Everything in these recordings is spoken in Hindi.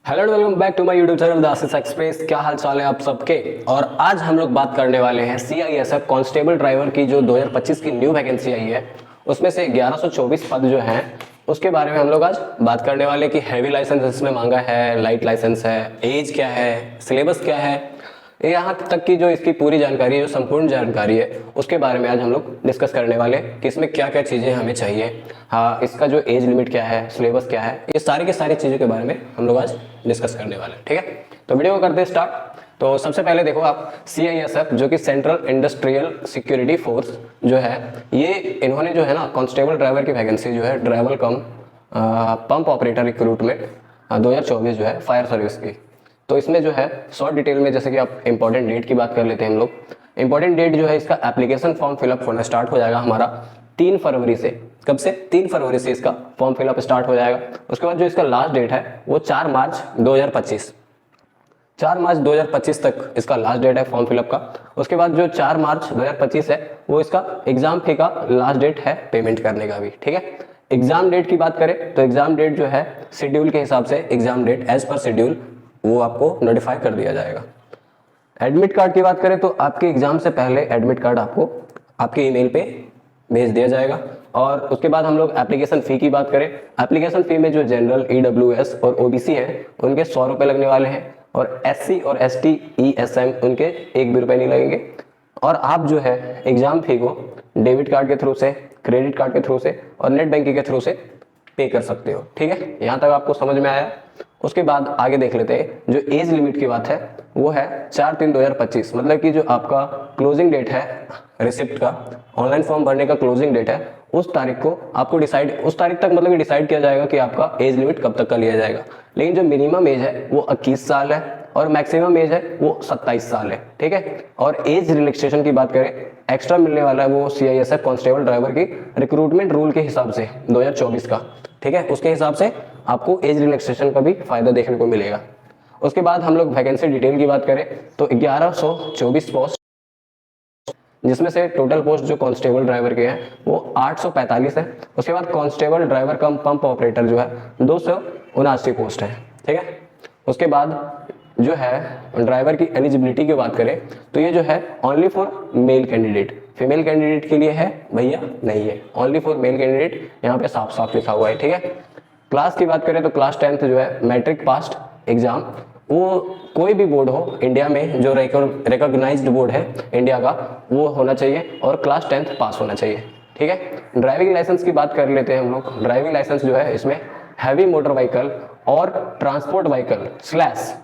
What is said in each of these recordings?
Hello and welcome back to my YouTube channel the Ashish express. क्या हाल चाल है आप सबके। और आज हम लोग बात करने वाले हैं सीआईएसएफ कांस्टेबल ड्राइवर की जो 2025 की न्यू वैकेंसी आई है, उसमें से 1124 पद जो हैं उसके बारे में हम लोग आज बात करने वाले हैं कि हैवी लाइसेंस इसमें मांगा है, लाइट लाइसेंस है, एज क्या है, सिलेबस क्या है, यहाँ तक की जो इसकी पूरी जानकारी है, जो संपूर्ण जानकारी है, उसके बारे में आज हम लोग डिस्कस करने वाले हैं कि इसमें क्या क्या चीज़ें हमें चाहिए। हाँ, इसका जो एज लिमिट क्या है, सिलेबस क्या है, ये सारी की सारी चीज़ों के बारे में हम लोग आज डिस्कस करने वाले हैं। ठीक है, तो वीडियो को करते हैं स्टार्ट। तो सबसे पहले देखो आप, सीआईएसएफ जो कि सेंट्रल इंडस्ट्रियल सिक्योरिटी फोर्स जो है, ये इन्होंने जो है ना कांस्टेबल ड्राइवर की वैकेंसी जो है driver cum pump operator recruitment 2024 जो है फायर सर्विस की, तो इसमें जो है शॉर्ट डिटेल में जैसे कि आप इंपॉर्टेंट डेट की बात कर लेते हैं हम लोग। इंपॉर्टेंट डेट जो है इसका एप्लीकेशन फॉर्म फिलअप होना स्टार्ट हो जाएगा हमारा 3 फरवरी से। कब से? 3 फरवरी से इसका फॉर्म फिलअप स्टार्ट हो जाएगा। उसके बाद जो इसका लास्ट डेट है वो 4 मार्च 2025, 4 मार्च 2025 तक इसका लास्ट डेट है फॉर्म फिलअप का। उसके बाद जो 4 मार्च 2025 है वो इसका एग्जाम फी का लास्ट डेट है पेमेंट करने का भी। ठीक है, एग्जाम डेट की बात करें तो एग्जाम डेट जो है शेड्यूल के हिसाब से exam date as per schedule वो आपको नोटिफाई कर दिया जाएगा। एडमिट कार्ड की बात करें तो आपके एग्जाम से पहले एडमिट कार्ड आपको आपके ईमेल पे भेज दिया जाएगा। और उसके बाद हम लोग एप्लीकेशन फ़ी की बात करें, एप्लीकेशन फ़ी में जो जनरल ईडब्ल्यूएस और ओबीसी है उनके 100 रुपये लगने वाले हैं, और एससी और एसटी ईएसएम उनके 1 भी रुपये नहीं लगेंगे। और आप जो है एग्जाम फी को डेबिट कार्ड के थ्रू से, क्रेडिट कार्ड के थ्रू से और नेट बैंकिंग के थ्रू से पे कर सकते हो। ठीक है, यहाँ तक आपको समझ में आया। उसके बाद आगे देख लेते हैं, जो एज लिमिट की बात है वो है 4/3/2025, मतलब कि जो आपका क्लोजिंग डेट है रिसिप्ट का, ऑनलाइन फॉर्म भरने का क्लोजिंग डेट है, उस तारीख को आपको उस तारीख तक मतलब कि डिसाइड किया जाएगा कि आपका एज लिमिट कब तक का लिया जाएगा। लेकिन जो मिनिमम एज है वो 21 साल है और मैक्सिमम एज है वो 27 साल है। ठीक है, और एज रिलैक्सेशन की बात करें, एक्स्ट्रा मिलने वाला है वो सीआईएसएफ कांस्टेबल ड्राइवर की रिक्रूटमेंट रूल के हिसाब से 2024 का। ठीक है, उसके हिसाब से आपको एज रिलैक्सेशन का भी फायदा देखने को मिलेगा। उसके बाद हम लोग वैकेंसी डिटेल की बात करें तो 1124 पोस्ट, जिसमें से टोटल पोस्ट जो कांस्टेबल ड्राइवर के हैं वो 845 है। उसके बाद constable driver cum pump operator जो है 279 पोस्ट है। ठीक है, उसके बाद जो है ड्राइवर की एलिजिबिलिटी की बात करें तो ये जो है only for male candidate, female candidate के लिए है भैया नहीं है, ओनली फॉर मेल कैंडिडेट यहाँ पे साफ साफ लिखा हुआ है। ठीक है, क्लास की बात करें तो क्लास 10th जो है मैट्रिक पास्ट एग्जाम, वो कोई भी बोर्ड हो इंडिया में जो रिकॉग्नाइज्ड बोर्ड है इंडिया का वो होना चाहिए, और क्लास 10th पास होना चाहिए। ठीक है, ड्राइविंग लाइसेंस की बात कर लेते हैं हम लोग। ड्राइविंग लाइसेंस जो है इसमें हैवी मोटर व्हीकल और transport vehicle slash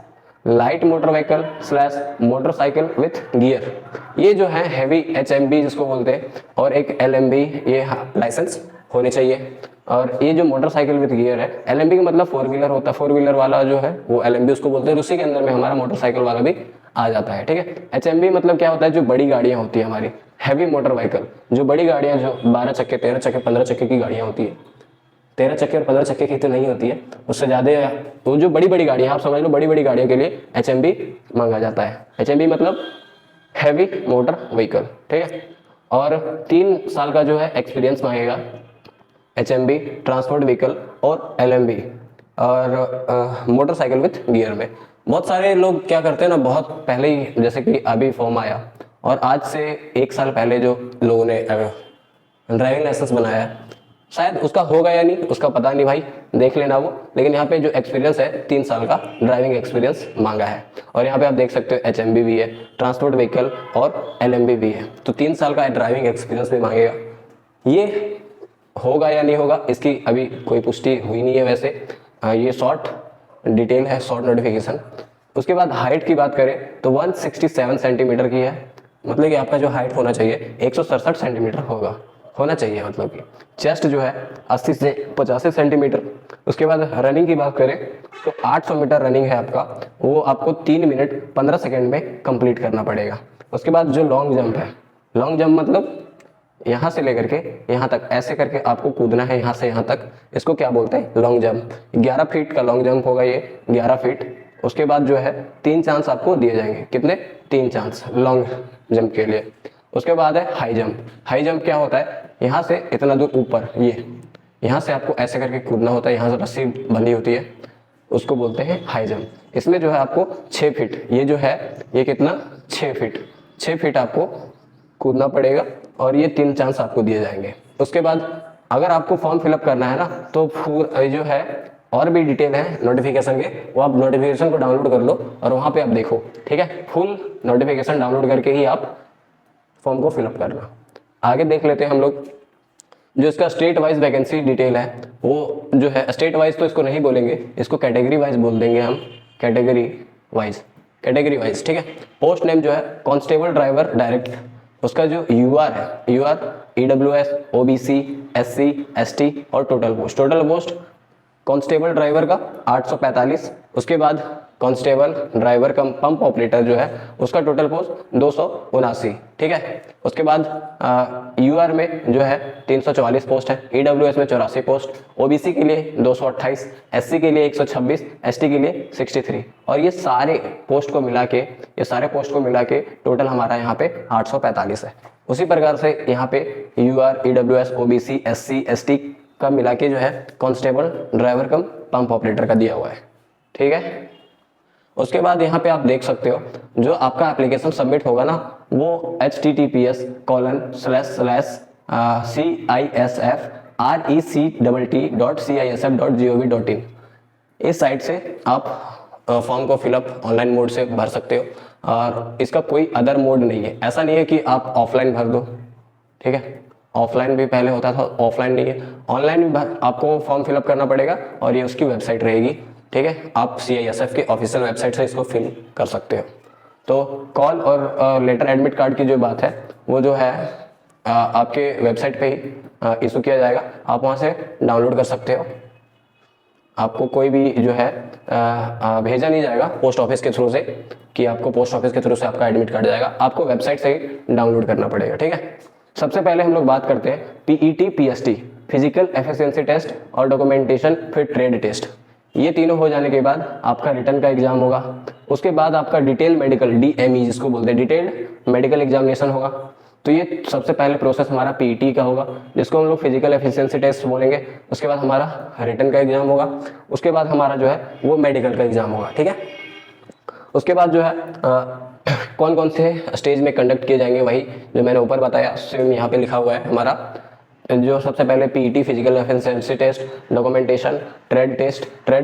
light motor vehicle slash motorcycle with gear, ये जो है हैवी एचएमबी जिसको बोलते हैं, और एक एलएमबी, ये लाइसेंस होने चाहिए। और ये जो मोटरसाइकिल विथ गियर है, एलएमबी का मतलब 4 व्हीलर होता है, 4 व्हीलर वाला जो है वो एलएमबी उसको बोलते हैं, उसी के अंदर में हमारा मोटरसाइकिल वाला भी आ जाता है। ठीक है, एचएमबी मतलब क्या होता है, जो बड़ी गाड़ियाँ होती है हमारी, हैवी मोटर व्हीकल, जो बड़ी गाड़ियाँ जो 12 चक्के 13 चक्के 15 चक्के की गाड़ियाँ होती है, 13 चक्के और 15 चक्के की तो नहीं होती है, उससे ज़्यादा, तो जो बड़ी बड़ी गाड़ियाँ आप समझ लो, बड़ी बड़ी गाड़ियों के लिए एचएमबी मांगा जाता है। एचएमबी मतलब हैवी मोटर व्हीकल। ठीक है, और 3 साल का जो है एक्सपीरियंस मांगेगा एचएमबी, ट्रांसपोर्ट व्हीकल और एलएमबी और मोटरसाइकिल विथ गियर में। बहुत सारे लोग क्या करते हैं ना, बहुत पहले ही जैसे कि अभी फॉर्म आया और आज से 1 साल पहले जो लोगों ने ड्राइविंग लाइसेंस बनाया है, शायद उसका होगा या नहीं उसका पता नहीं भाई, देख लेना वो। लेकिन यहाँ पे जो एक्सपीरियंस है 3 साल का ड्राइविंग एक्सपीरियंस मांगा है, और यहाँ पे आप देख सकते हो एचएमबी भी है, ट्रांसपोर्ट व्हीकल और एलएमबी भी है, तो 3 साल का ड्राइविंग एक्सपीरियंस भी मांगेगा। ये होगा या नहीं होगा इसकी अभी कोई पुष्टि हुई नहीं है वैसे, ये शॉर्ट डिटेल है, शॉर्ट नोटिफिकेशन। उसके बाद हाइट की बात करें तो 167 सेंटीमीटर की है, मतलब कि आपका जो हाइट होना चाहिए 167 सेंटीमीटर होना चाहिए, मतलब कि चेस्ट जो है 80 से 85 सेंटीमीटर। उसके बाद रनिंग की बात करें तो 800 मीटर रनिंग है आपका, वो आपको 3 मिनट 15 सेकेंड में कंप्लीट करना पड़ेगा। उसके बाद जो लॉन्ग जंप है, लॉन्ग जंप मतलब यहाँ से लेकर के यहाँ तक ऐसे करके आपको कूदना है, यहाँ से यहाँ तक, इसको क्या बोलते हैं, लॉन्ग जंप। 11 फीट का लॉन्ग जंप होगा ये, 11 फीट। उसके बाद जो है 3 चांस आपको दिए जाएंगे, कितने? 3 चांस लॉन्ग जंप के लिए। उसके बाद है हाई जंप। हाई जंप क्या होता है, यहाँ से इतना दूर ऊपर, ये यहाँ से आपको ऐसे करके कूदना होता है, यहाँ से रस्सी बंधी होती है, उसको बोलते हैं हाई जंप। इसमें जो है आपको 6 फीट, ये जो है ये कितना 6 फीट आपको कूदना पड़ेगा और ये 3 चांस आपको दिए जाएंगे। उसके बाद अगर आपको फॉर्म फिलअप करना है ना तो जो है और भी डिटेल है नोटिफिकेशन के, वो आप नोटिफिकेशन को डाउनलोड कर लो और वहाँ पे आप देखो, ठीक है। फुल नोटिफिकेशन डाउनलोड करके ही आप फॉर्म को फिलअप करना। आगे देख लेते हैं हम लोग जो इसका स्टेट वाइज वैकेंसी डिटेल है, वो जो है स्टेट वाइज तो इसको नहीं बोलेंगे, इसको कैटेगरी वाइज बोल देंगे हम, कैटेगरी वाइज, ठीक है। पोस्ट नेम जो है कांस्टेबल ड्राइवर डायरेक्ट, उसका जो यूआर है, UR EWS, OBC, SC, ST और टोटल पोस्ट कांस्टेबल ड्राइवर का 845, उसके बाद constable driver cum pump operator जो है उसका टोटल पोस्ट 279, ठीक है। उसके बाद यूआर में जो है 344 पोस्ट है, ईडब्ल्यूएस में 84 पोस्ट, ओबीसी के लिए 228, एससी के लिए 126, एसटी के लिए 63 और ये सारे पोस्ट को मिला के टोटल हमारा यहाँ पे 845 है। उसी प्रकार से यहाँ पे UR, EWS, OBC, SC, ST का मिला के जो है constable driver cum pump operator का दिया हुआ है, ठीक है। उसके बाद यहाँ पे आप देख सकते हो जो आपका एप्लीकेशन सबमिट होगा ना वो https://CISFRECTT.CISF.gov.in इस साइट से आप फॉर्म को फिलअप ऑनलाइन मोड से भर सकते हो और इसका कोई अदर मोड नहीं है। ऐसा नहीं है कि आप ऑफलाइन भर दो, ठीक है। ऑफलाइन भी पहले होता था, ऑफलाइन नहीं है, ऑनलाइन भी आपको फॉर्म फिलअप करना पड़ेगा और ये उसकी वेबसाइट रहेगी, ठीक है। आप CISF की ऑफिशियल वेबसाइट से इसको फिल कर सकते हो। तो कॉल और लेटर एडमिट कार्ड की जो बात है वो जो है आपके वेबसाइट पे ही इशू किया जाएगा, आप वहाँ से डाउनलोड कर सकते हो। आपको कोई भी जो है भेजा नहीं जाएगा पोस्ट ऑफिस के थ्रू से कि आपको पोस्ट ऑफिस के थ्रू से आपका एडमिट कार्ड जाएगा, आपको वेबसाइट से ही डाउनलोड करना पड़ेगा, ठीक है। सबसे पहले हम लोग बात करते हैं PET PST, physical efficiency test और डॉक्यूमेंटेशन फिर ट्रेड टेस्ट। ये तीनों हो जाने के बाद आपका रिटर्न का एग्जाम होगा। उसके बाद आपका डिटेल मेडिकल DME जिसको बोलते हैं डिटेल्ड मेडिकल एग्जामिनेशन होगा। तो ये सबसे पहले प्रोसेस हमारा PET का होगा जिसको हम लोग फिजिकल एफिशिएंसी टेस्ट बोलेंगे। उसके बाद हमारा रिटर्न का एग्जाम होगा, उसके बाद हमारा जो है वो मेडिकल का एग्जाम होगा, ठीक है। उसके बाद जो है कौन कौन से स्टेज में कंडक्ट किए जाएंगे वही जो मैंने ऊपर बताया सेम यहाँ पे लिखा हुआ है हमारा। जो सबसे पहले PET physical efficiency test, documentation, trade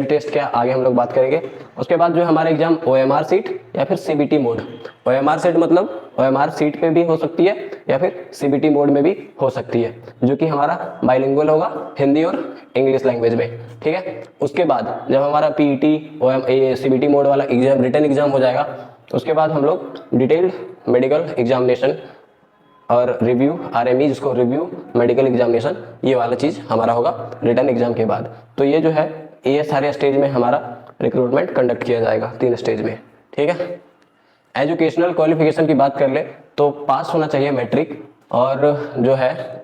test क्या आगे हम लोग बात करेंगे। उसके बाद जो हमारा एग्जाम OMR सीट या फिर CBT मोड। OMR सीट मतलब OMR सीट पे भी हो सकती है या फिर CBT मोड में भी हो सकती है, जो कि हमारा बाइलिंगुअल होगा हिंदी और इंग्लिश लैंग्वेज में, ठीक है। उसके बाद जब हमारा PET CBT मोड वाला एग्जाम रिटर्न एग्जाम हो जाएगा उसके बाद हम लोग डिटेल्ड मेडिकल एग्जामिनेशन और रिव्यू RME जिसको रिव्यू मेडिकल एग्जामिनेशन ये वाला चीज़ हमारा होगा रिटर्न एग्जाम के बाद। तो ये जो है ये सारे स्टेज में हमारा रिक्रूटमेंट कंडक्ट किया जाएगा 3 स्टेज में, ठीक है। एजुकेशनल क्वालिफिकेशन की बात कर ले तो पास होना चाहिए मैट्रिक और जो है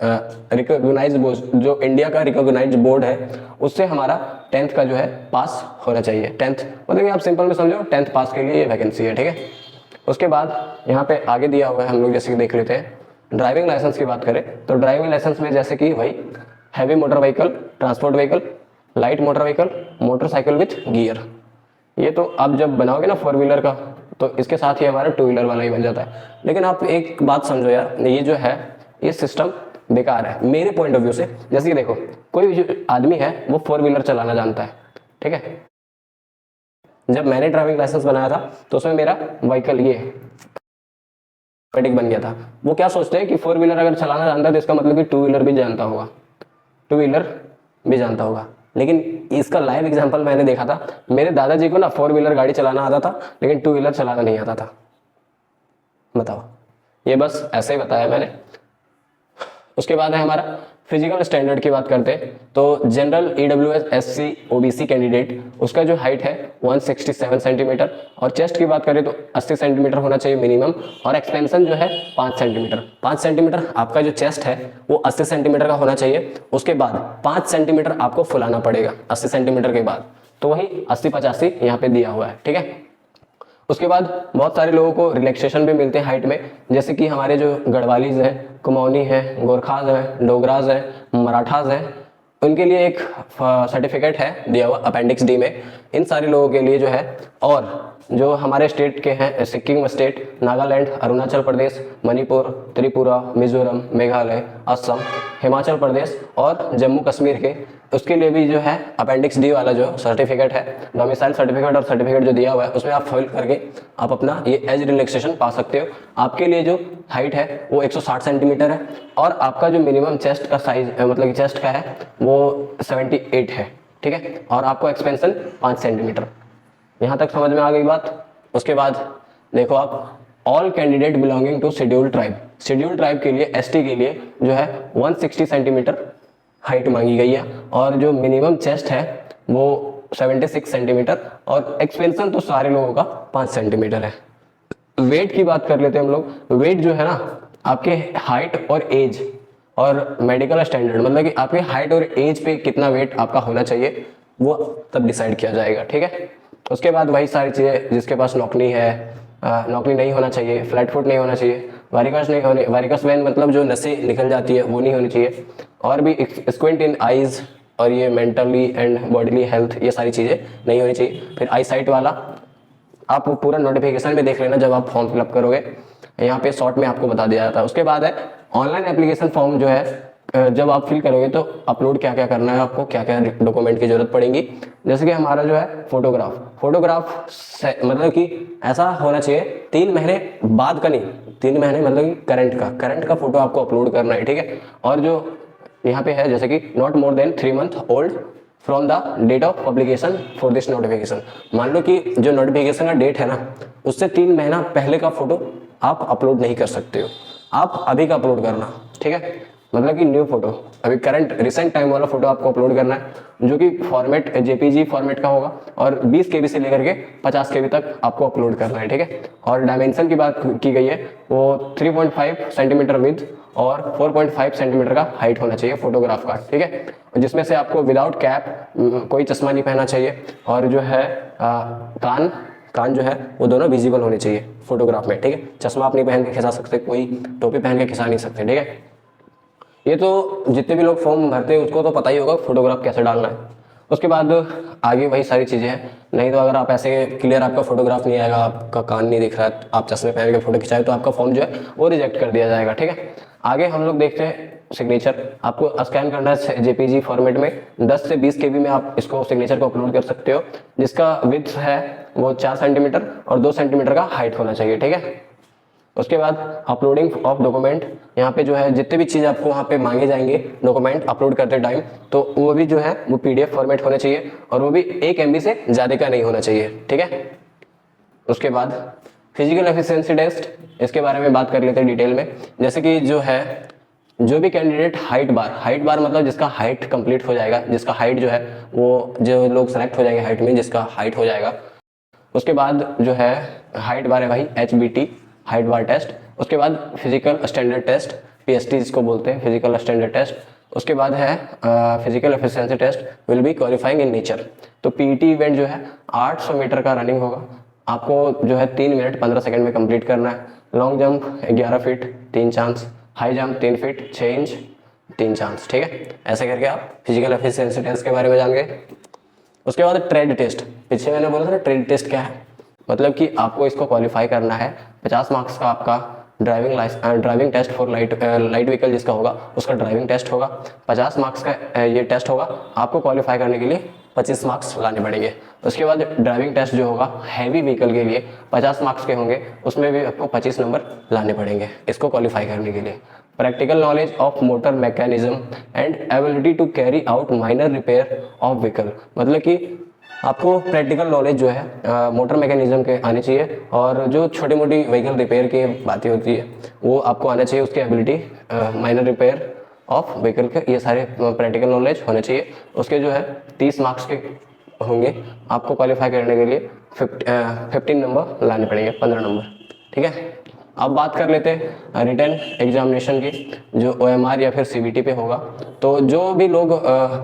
रिकॉग्नाइज्ड बोर्ड जो इंडिया का रिकॉग्नाइज्ड बोर्ड है उससे हमारा 10th का जो है पास होना चाहिए। 10th मतलब कि आप सिंपल में समझो 10th पास के लिए ये वैकेंसी है, ठीक है। उसके बाद यहाँ पे आगे दिया हुआ है हम लोग जैसे कि देख लेते हैं। ड्राइविंग लाइसेंस की बात करें तो ड्राइविंग लाइसेंस में जैसे कि भाई heavy motor vehicle, transport vehicle, light motor vehicle, motorcycle with gear, ये तो आप जब बनाओगे ना 4 व्हीलर का तो इसके साथ ही हमारा 2 व्हीलर वाला ही बन जाता है। लेकिन आप एक बात समझो यार, ये जो है ये सिस्टम बेकार है मेरे पॉइंट ऑफ व्यू से। जैसे कि देखो कोई जो आदमी है वो 4 व्हीलर चलाना जानता है, ठीक है। जब मैंने ड्राइविंग लाइसेंस बनाया था तो उसमें मेरा व्हीकल ये बन गया था। वो क्या सोचते हैं कि 4 व्हीलर अगर चलाना जानता है तो इसका मतलब कि 2 व्हीलर भी जानता होगा, लेकिन इसका लाइव एग्जांपल मैंने देखा था। मेरे दादाजी को ना 4 व्हीलर गाड़ी चलाना आता था लेकिन 2 व्हीलर चलाना नहीं आता था। बताओ, ये बस ऐसे ही बताया मैंने। उसके बाद है हमारा फिजिकल स्टैंडर्ड की बात करते हैं तो general EWS SC OBC candidate उसका जो हाइट है 167 सेंटीमीटर और चेस्ट की बात करें तो 80 सेंटीमीटर होना चाहिए मिनिमम और एक्सपेंशन जो है 5 सेंटीमीटर। 5 सेंटीमीटर आपका जो चेस्ट है वो 80 सेंटीमीटर का होना चाहिए। उसके बाद 5 सेंटीमीटर आपको फुलाना पड़ेगा 80 सेंटीमीटर के बाद, तो वही 80-85 यहाँ पे दिया हुआ है, ठीक है। उसके बाद बहुत सारे लोगों को रिलैक्सेशन भी मिलते हैं हाइट में, जैसे कि हमारे जो गढ़वालीज हैं, कुमाऊनी हैं, गोरखाज हैं, डोगराज हैं, मराठाज हैं उनके लिए एक सर्टिफिकेट है दिया हुआ अपेंडिक्स डी में, इन सारे लोगों के लिए जो है। और जो हमारे स्टेट के हैं, सिक्किम स्टेट, नागालैंड, अरुणाचल प्रदेश, मणिपुर, त्रिपुरा, मिजोरम, मेघालय, असम, हिमाचल प्रदेश और जम्मू कश्मीर के, उसके लिए भी जो है अपेंडिक्स डी वाला जो सर्टिफिकेट है, डोमिसाइल सर्टिफिकेट और सर्टिफिकेट जो दिया हुआ है, उसमें आप फिल करके आप अपना ये एज रिलैक्सेशन पा सकते हो। आपके लिए जो हाइट है वो 160 सेंटीमीटर है और आपका जो मिनिमम चेस्ट का साइज मतलब चेस्ट का है वो 78 है, ठीक है। और आपको एक्सपेंशन 5 सेंटीमीटर। यहाँ तक समझ में आ गई बात। उसके बाद देखो आप, all candidate belonging to scheduled tribe, scheduled tribe के लिए, एसटी के लिए जो है 160 सेंटीमीटर हाइट मांगी गई है और जो मिनिमम चेस्ट है वो 76 सेंटीमीटर और एक्सपेंशन तो सारे लोगों का 5 सेंटीमीटर है। वेट की बात कर लेते हैं हम लोग। वेट जो है ना, आपके हाइट और एज और मेडिकल स्टैंडर्ड, मतलब कि आपके हाइट और एज पे कितना वेट आपका होना चाहिए वो तब डिसाइड किया जाएगा, ठीक है। उसके बाद वही सारी चीज़ें, जिसके पास नौकरी है, नौकरी नहीं होना चाहिए, फ्लैट फुट नहीं होना चाहिए, वारिकस नहीं होने, वारिकस वेन मतलब जो नसें निकल जाती है वो नहीं होनी चाहिए, और भी स्क्विंट इन आइज, और ये मेंटली एंड बॉडीली हेल्थ, ये सारी चीज़ें नहीं होनी चाहिए। फिर आई साइट वाला आप पूरा नोटिफिकेशन में देख लेना जब आप फॉर्म फिलअप करोगे, यहाँ पे शॉर्ट में आपको बता दिया जाता है। उसके बाद है ऑनलाइन एप्लीकेशन फॉर्म जो है, जब आप फिल करोगे तो अपलोड क्या क्या करना है आपको, क्या क्या डॉक्यूमेंट की जरूरत पड़ेगी। जैसे कि हमारा जो है फोटोग्राफ मतलब कि ऐसा होना चाहिए 3 महीने बाद का नहीं, 3 महीने मतलब कि करंट का फोटो आपको अपलोड करना है, ठीक है। और जो यहाँ पे है जैसे कि not more than 3 month old from the date of publication for this notification. मान लो कि जो नोटिफिकेशन का डेट है ना, उससे 3 महीना पहले का फोटो आप अपलोड नहीं कर सकते हो, आप अभी का अपलोड करना, ठीक है। मतलब कि न्यू फोटो, अभी करंट रिसेंट टाइम वाला फोटो आपको अपलोड करना है, जो कि फॉर्मेट जेपीजी फॉर्मेट का होगा और 20 केबी से लेकर के 50 केबी तक आपको अपलोड करना है, ठीक है। और डायमेंशन की बात की गई है, वो 3.5 सेंटीमीटर विड्थ और 4.5 सेंटीमीटर का हाइट होना चाहिए फोटोग्राफ का, ठीक है। जिसमें से आपको विदाउट कैप, कोई चश्मा नहीं पहनना चाहिए, और जो है कान जो है वो दोनों विजिबल होने चाहिए फोटोग्राफ में, ठीक है। चश्मा आप नहीं पहन के खिंचा सकते, कोई टोपी पहन के खिंचा नहीं सकते, ठीक है। ये तो जितने भी लोग फॉर्म भरते हैं उसको तो पता ही होगा फोटोग्राफ कैसे डालना है। उसके बाद आगे वही सारी चीज़ें हैं। नहीं तो अगर आप ऐसे क्लियर आपका फोटोग्राफ नहीं आएगा, आपका कान नहीं दिख रहा है, आप चश्मे पहन के फोटो खिंचाए, तो आपका फॉर्म जो है वो रिजेक्ट कर दिया जाएगा, ठीक है। आगे हम लोग देखते हैं सिग्नेचर। आपको स्कैन करना है जेपीजी फॉर्मेट में, 10 से 20 केबी में आप इसको सिग्नेचर को अपलोड कर सकते हो, जिसका विड्थ है वो 4 सेंटीमीटर और 2 सेंटीमीटर का हाइट होना चाहिए, ठीक है। उसके बाद अपलोडिंग ऑफ डॉक्यूमेंट, यहाँ पे जो है जितने भी चीज़ आपको वहाँ पे मांगे जाएंगे डॉक्यूमेंट अपलोड करते टाइम, तो वो भी जो है वो पीडीएफ फॉर्मेट होने चाहिए और वो भी 1 MB से ज़्यादा का नहीं होना चाहिए, ठीक है। उसके बाद फिजिकल एफिशिएंसी टेस्ट, इसके बारे में बात कर लेते हैं डिटेल में। जैसे कि जो है, जो भी कैंडिडेट हाइट बार मतलब जिसका हाइट कंप्लीट हो जाएगा, जिसका हाइट जो है वो, जो लोग सेलेक्ट हो जाएंगे हाइट में, जिसका हाइट हो जाएगा, उसके बाद जो है हाइट बार है भाई HBT, हाइट बार टेस्ट। उसके बाद फिजिकल स्टैंडर्ड टेस्ट, PST जिसको बोलते हैं, फिजिकल स्टैंडर्ड टेस्ट। उसके बाद है physical efficiency test will be qualifying in nature. तो PET इवेंट जो है 800 मीटर का रनिंग होगा, आपको जो है 3 मिनट 15 सेकंड में कंप्लीट करना है। Long jump 11 feet 3 chance, high jump 3 feet 6 inch 3 chance, ठीक है। ऐसे करके आप फिजिकल एफिशिएंसी टेस्ट के बारे में जान गए। उसके बाद ट्रेड टेस्ट, पीछे मैंने बोला था ट्रेड टेस्ट क्या है, मतलब कि आपको इसको क्वालिफाई करना है। 50 मार्क्स का आपका driving test for light vehicle जिसका होगा उसका ड्राइविंग टेस्ट होगा, 50 मार्क्स का ये टेस्ट होगा। आपको क्वालिफाई करने के लिए 25 मार्क्स लाने पड़ेंगे। उसके बाद ड्राइविंग टेस्ट जो होगा हैवी व्हीकल के लिए 50 मार्क्स के होंगे, उसमें भी आपको 25 नंबर लाने पड़ेंगे इसको क्वालिफाई करने के लिए। Practical knowledge of motor mechanism and ability to carry out minor repair of vehicle, मतलब कि आपको प्रैक्टिकल नॉलेज जो है मोटर मैकेनिज्म के आनी चाहिए, और जो छोटी मोटी व्हीकल रिपेयर की बातें होती है वो आपको आना चाहिए, उसकी ability, minor repair of vehicle के, ये सारे प्रैक्टिकल नॉलेज होने चाहिए। उसके जो है 30 मार्क्स के होंगे, आपको क्वालिफाई करने के लिए 15 नंबर लाने पड़ेंगे, 15 नंबर, ठीक है। अब बात कर लेते हैं रिटन एग्जामिनेशन की, जो OMR या फिर CBT पे होगा। तो जो भी लोग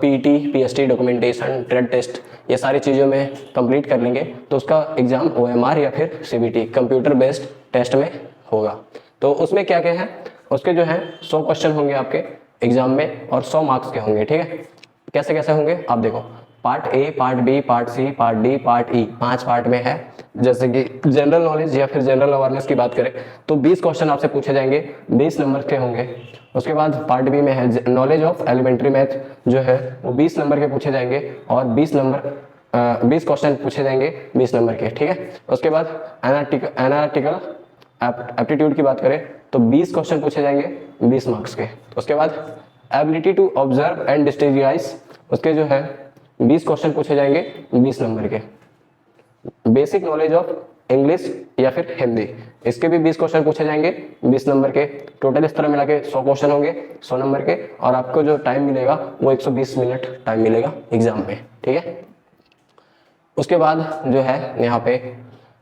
PET, PST, documentation, trade test, ये सारी चीज़ों में कंप्लीट कर लेंगे तो उसका एग्ज़ाम OMR या फिर CBT कंप्यूटर बेस्ड टेस्ट में होगा। तो उसमें क्या क्या है, उसके जो है 100 क्वेश्चन होंगे आपके एग्जाम में और 100 मार्क्स के होंगे, ठीक है। कैसे कैसे होंगे आप देखो, part A, part B, part C, part D, part E, 5 part में है। जैसे कि जनरल नॉलेज या फिर जनरल अवेयरनेस की बात करें तो 20 क्वेश्चन आपसे पूछे जाएंगे, 20 नंबर के होंगे। उसके बाद पार्ट बी में है नॉलेज ऑफ एलिमेंट्री मैथ, जो है वो 20 नंबर के पूछे जाएंगे और 20 क्वेश्चन पूछे जाएंगे 20 नंबर के, ठीक है। उसके बाद एनालिटिकल एप्टीट्यूड की बात करें तो 20 क्वेश्चन पूछे जाएंगे 20 मार्क्स के। उसके बाद ability to observe and distinguish, उसके जो है 20 क्वेश्चन पूछे जाएंगे 20 नंबर के। बेसिक नॉलेज ऑफ इंग्लिश या फिर हिंदी, इसके भी 20 क्वेश्चन पूछे जाएंगे 20 नंबर के। टोटल इस तरह मिला के 100 क्वेश्चन होंगे 100 नंबर के, और आपको जो टाइम मिलेगा वो 120 मिनट टाइम मिलेगा एग्जाम में, ठीक है। उसके बाद जो है यहाँ पे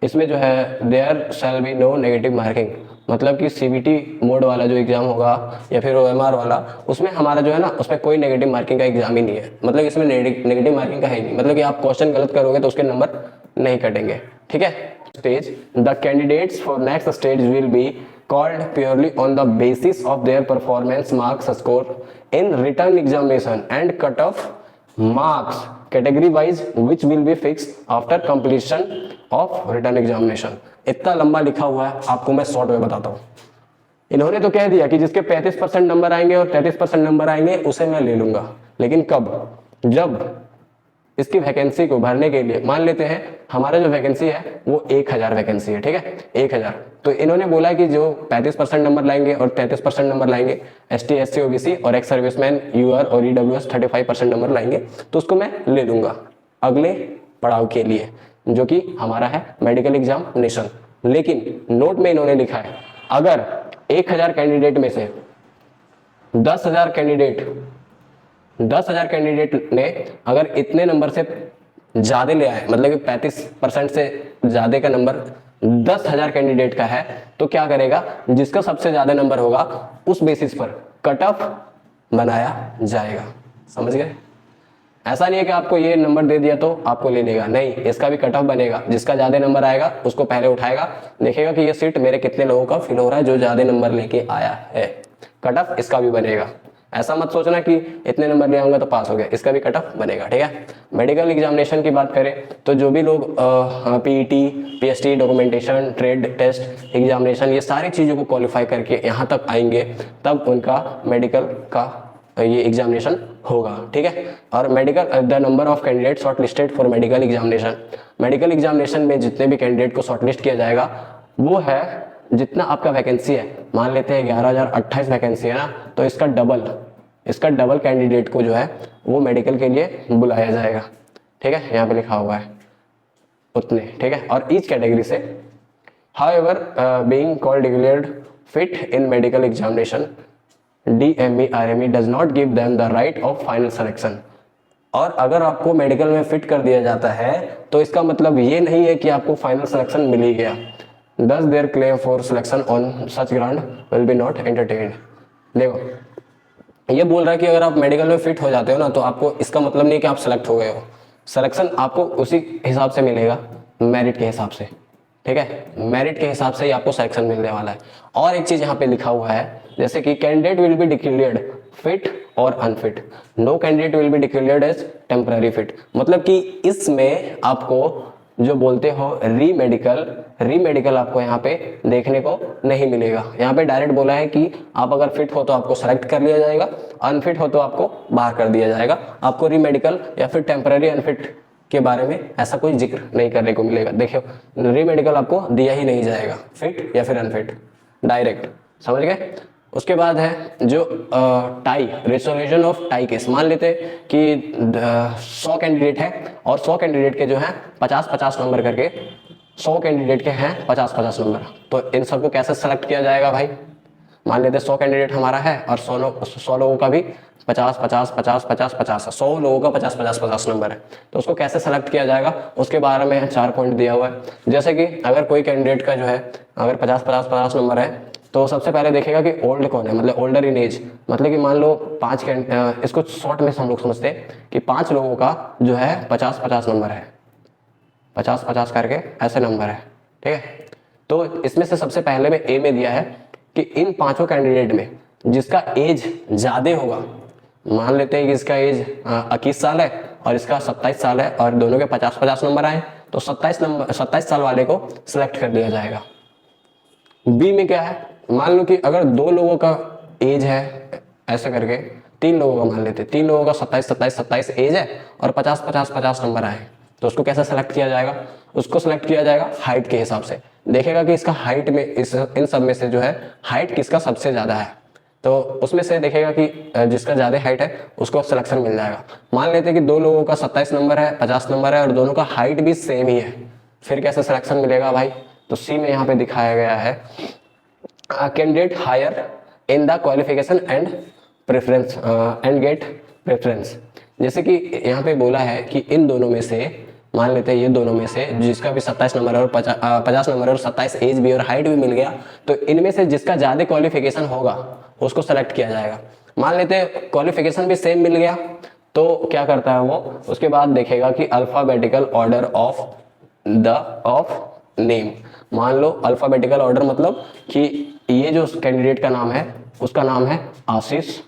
इसमें जो है there shall be no negative marking, मतलब कि सीबीटी मोड वाला जो एग्जाम होगा या फिर ओएमआर वाला, उसमें हमारा जो है ना उसमें कोई नेगेटिव मार्किंग का एग्जाम ही नहीं है। मतलब इसमें नेगेटिव मार्किंग का है ही नहीं, मतलब कि आप क्वेश्चन गलत करोगे तो उसके नंबर नहीं कटेंगे, ठीक है। Stage the candidates for next stage will be called purely on the basis of their performance marks score in return examination and cut off marks category wise which will be fixed after completion of written examination। इतना लंबा लिखा हुआ है, आपको मैं शॉर्ट में बताता हूँ। इन्होंने तो कह दिया कि जिसके 35% नंबर आएंगे और 33% नंबर आएंगे उसे मैं ले लूंगा, लेकिन कब? जब इसकी वैकेंसी को भरने के लिए, मान लेते हैं हमारा जो वैकेंसी है वो 1000 वैकेंसी है, ठीक है, 1000। तो इन्होंने बोला कि जो 35% नंबर लाएंगे और 33% नंबर लाएंगे ST SC OBC और एक्स सर्विसमैन UR और EWS 35% नंबर लाएंगे, तो उसको मैं ले लूंगा अगले पड़ाव के लिए, जो कि हमारा है मेडिकल एग्जामिनेशन। लेकिन नोट में इन्होंने लिखा है अगर 1000 कैंडिडेट में से 10,000 कैंडिडेट ने अगर इतने नंबर से ज्यादा ले आए, मतलब कि 35% से ज्यादा का नंबर 10,000 कैंडिडेट का है, तो क्या करेगा, जिसका सबसे ज्यादा नंबर होगा उस बेसिस पर कट ऑफ बनाया जाएगा। समझ गए? ऐसा नहीं है कि आपको ये नंबर दे दिया तो आपको ले लेगा, नहीं, इसका भी कट ऑफ बनेगा। जिसका ज्यादा नंबर आएगा उसको पहले उठाएगा, देखेगा कि ये सीट मेरे कितने लोगों का फिल हो रहा है जो ज्यादा नंबर लेके आया है, कट ऑफ इसका भी बनेगा। ऐसा मत सोचना कि इतने नंबर ले आऊंगा तो पास हो गया, इसका भी कट ऑफ बनेगा, ठीक है। मेडिकल एग्जामिनेशन की बात करें तो जो भी लोग PET, PST, documentation, trade test examination, ये सारी चीज़ों को क्वालिफाई करके यहाँ तक आएंगे तब उनका मेडिकल का ये एग्जामिनेशन होगा, ठीक है। और medical the number of candidate short listed for medical examination, medical examination में जितने भी कैंडिडेट को शॉर्ट लिस्ट किया जाएगा वो है जितना आपका वैकेंसी है। मान लेते हैं 11,028 वैकेंसी है ना, तो इसका डबल कैंडिडेट को जो है वो मेडिकल के लिए बुलाया जाएगा, ठीक है, यहाँ पे लिखा हुआ है उतने, ठीक है। और ईच कैटेगरी से however being called declared fit in medical examination DME RME does not give them the right of final selection। और अगर आपको मेडिकल में फिट कर दिया जाता है तो इसका मतलब ये नहीं है कि आपको फाइनल सिलेक्शन मिल ही गया। Thus their claim for selection on such ground will be not entertained। देखो ये बोल रहा है कि अगर आप मेडिकल में फिट हो जाते हो ना तो आपको, इसका मतलब नहीं कि आप सेलेक्ट हो गए हो, सिलेक्शन आपको उसी हिसाब से मिलेगा, मेरिट के हिसाब से, ठीक है, मेरिट के हिसाब से ही आपको सिलेक्शन मिलने वाला है। और एक चीज यहाँ पे लिखा हुआ है जैसे कि candidate will be declared fit और unfit, no candidate will be declared as temporary fit. मतलब कि इसमें आपको जो बोलते हो री मेडिकल आपको यहाँ पे देखने को नहीं मिलेगा। यहाँ पे डायरेक्ट बोला है कि आप अगर फिट हो तो आपको सेलेक्ट कर लिया जाएगा, अनफिट हो तो आपको बाहर कर दिया जाएगा। आपको री मेडिकल या फिर टेम्पररी अनफिट के बारे में ऐसा कोई जिक्र नहीं करने को मिलेगा। देखियो री मेडिकल आपको दिया ही नहीं जाएगा, फिट या फिर अनफिट डायरेक्ट, समझ गए। उसके बाद है जो tie, resolution of tie case. मान लेते कि 100 कैंडिडेट है और 100 कैंडिडेट के जो है 50-50 नंबर करके 100 कैंडिडेट के हैं 50-50 नंबर, तो इन सबको कैसे सेलेक्ट किया जाएगा भाई? मान लेते 100 कैंडिडेट हमारा है और 100 लोगों का भी 50-50-50-50-50, 100 लोगों का 50-50-50 नंबर है, तो उसको कैसे सेलेक्ट किया जाएगा उसके बारे में 4 पॉइंट दिया हुआ है। जैसे कि अगर कोई कैंडिडेट का जो है अगर 50-50-50 नंबर है तो सबसे पहले देखेगा कि ओल्ड कौन है, मतलब ओल्डर इन एज, मतलब कि मान लो 5 इसको शॉर्ट में हम लोग समझते हैं कि 5 लोगों का जो है 50-50 नंबर है, 50-50 करके ऐसे नंबर है, ठीक है। तो इसमें से सबसे पहले में ए में दिया है कि इन 5 कैंडिडेट में जिसका एज ज्यादा होगा मान लेते हैं कि इसका एज 21 साल है और इसका 27 साल है और दोनों के 50-50 नंबर आए, तो 27 साल वाले को सिलेक्ट कर दिया जाएगा। बी में क्या है, मान लो कि अगर 2 लोगों का एज है, ऐसे करके 3 लोगों का मान लेते, 3 लोगों का 27 एज है और 50 नंबर आए, तो उसको कैसे सेलेक्ट किया जाएगा? उसको सेलेक्ट किया जाएगा हाइट के हिसाब से। देखेगा कि इसका हाइट में इन सब में से जो है हाइट किसका सबसे ज़्यादा है, तो उसमें से देखेगा कि जिसका ज़्यादा हाइट है उसको सिलेक्शन मिल जाएगा। मान लेते हैं कि 2 लोगों का 27 नंबर है, 50 नंबर है और दोनों का हाइट भी सेम ही है, फिर कैसे सिलेक्शन मिलेगा भाई? तो सी में यहाँ पे दिखाया गया है candidate higher in the qualification and preference and gate preference. जैसे कि यहाँ पे बोला है कि इन दोनों में से, मान लेते हैं ये दोनों में से जिसका भी 27 नंबर और 50 नंबर और 27 एज भी और हाइट भी मिल गया, तो इनमें से जिसका ज़्यादा क्वालिफिकेशन होगा उसको सेलेक्ट किया जाएगा। मान लेते हैं क्वालिफिकेशन भी सेम मिल गया, तो क्या करता है वो, उसके बाद देखेगा कि अल्फ़ाबेटिकल ऑर्डर ऑफ नेम। मान लो अल्फ़ाबेटिकल ऑर्डर मतलब कि ये जो कैंडिडेट का नाम है उसका नाम है आशीष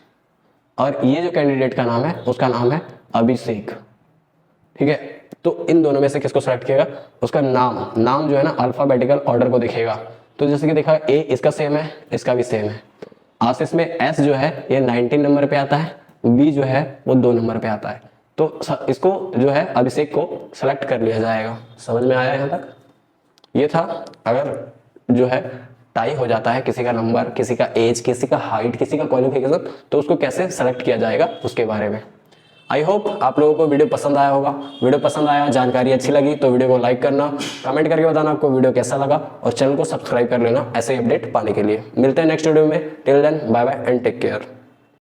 और ये जो कैंडिडेट का नाम है उसका नाम है अभिषेक, ठीक है। तो इन दोनों में से किसको सेलेक्ट किएगा? उसका नाम जो है ना अल्फ़ाबेटिकल ऑर्डर को दिखेगा। तो जैसे कि देखा ए इसका सेम है, इसका भी सेम है। आशीष में एस जो है ये 19 नंबर पे आता है, बी जो है वो 2 नंबर पे आता है, तो इसको जो है अभिषेक को सेलेक्ट कर लिया जाएगा। समझ में आया यहाँ तक? ये था अगर जो है टाई हो जाता है किसी का नंबर, किसी का एज, किसी का हाइट, किसी का क्वालिफिकेशन, तो उसको कैसे सेलेक्ट किया जाएगा उसके बारे में। आई होप आप लोगों को वीडियो पसंद आया होगा। वीडियो पसंद आया, जानकारी अच्छी लगी तो वीडियो को लाइक करना, कमेंट करके बताना आपको वीडियो कैसा लगा और चैनल को सब्सक्राइब कर लेना ऐसे अपडेट पाने के लिए। मिलते हैं नेक्स्ट वीडियो में। Till then bye bye and take care.